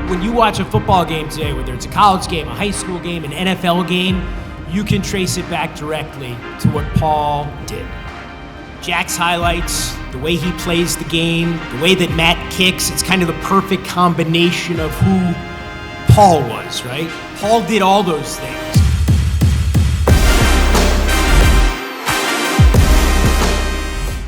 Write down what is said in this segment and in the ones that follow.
When you watch a football game today, whether it's a college game, a high school game, an NFL game, you can trace it back directly to what Paul did. Jack's highlights, the way he plays the game, the way that Matt kicks, it's kind of the perfect combination of who Paul was, right? Paul did all those things.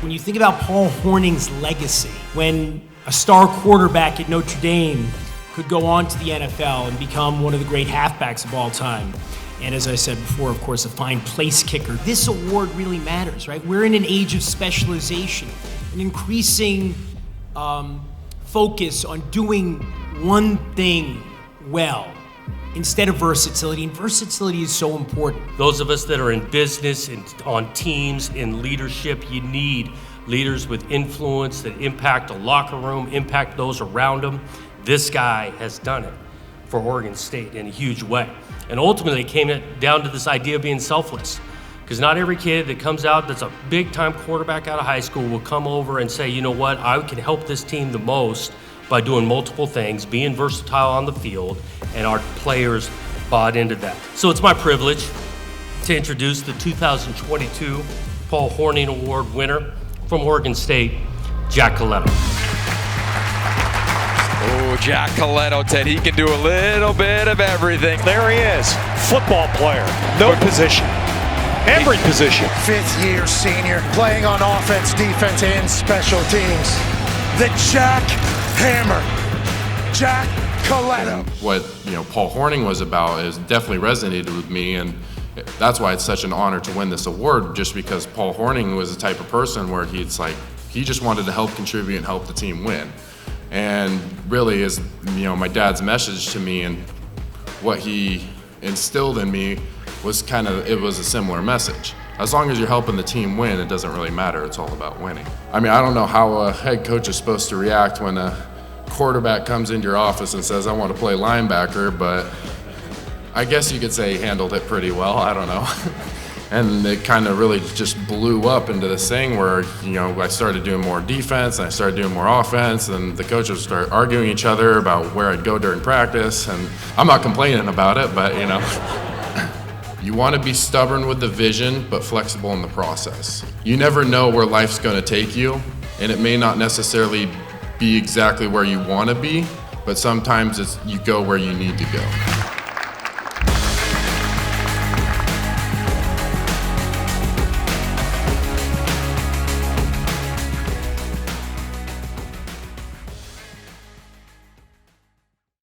When you think about Paul Hornung's legacy, when a star quarterback at Notre Dame could go on to the NFL and become one of the great halfbacks of all time, and as I said before, of course, a fine place kicker, this award really matters, right? We're in an age of specialization, an increasing focus on doing one thing well instead of versatility, and versatility is so important. Those of us that are in business, and on teams, in leadership, you need leaders with influence that impact a locker room, impact those around them. This guy has done it for Oregon State in a huge way. And ultimately it came down to this idea of being selfless. Because not every kid that comes out that's a big time quarterback out of high school will come over and say, you know what, I can help this team the most by doing multiple things, being versatile on the field, and our players bought into that. So it's my privilege to introduce the 2022 Paul Hornung Award winner from Oregon State, Jack Colletto. Oh, Jack Colletto, Ted, he can do a little bit of everything. There he is, football player, no position, every position. Fifth-year senior, playing on offense, defense, and special teams. The Jack Hammer, Jack Colletto. What Paul Hornung was about is definitely resonated with me, and that's why it's such an honor to win this award, just because Paul Hornung was the type of person where he just wanted to help contribute and help the team win. And really is, my dad's message to me and what he instilled in me was it was a similar message. As long as you're helping the team win, it doesn't really matter. It's all about winning. I mean, I don't know how a head coach is supposed to react when a quarterback comes into your office and says, I want to play linebacker, but I guess you could say he handled it pretty well. I don't know. And it kind of really just blew up into this thing where, I started doing more defense and I started doing more offense, and the coaches started arguing each other about where I'd go during practice. And I'm not complaining about it, but you want to be stubborn with the vision, but flexible in the process. You never know where life's going to take you, and it may not necessarily be exactly where you want to be, but sometimes you go where you need to go.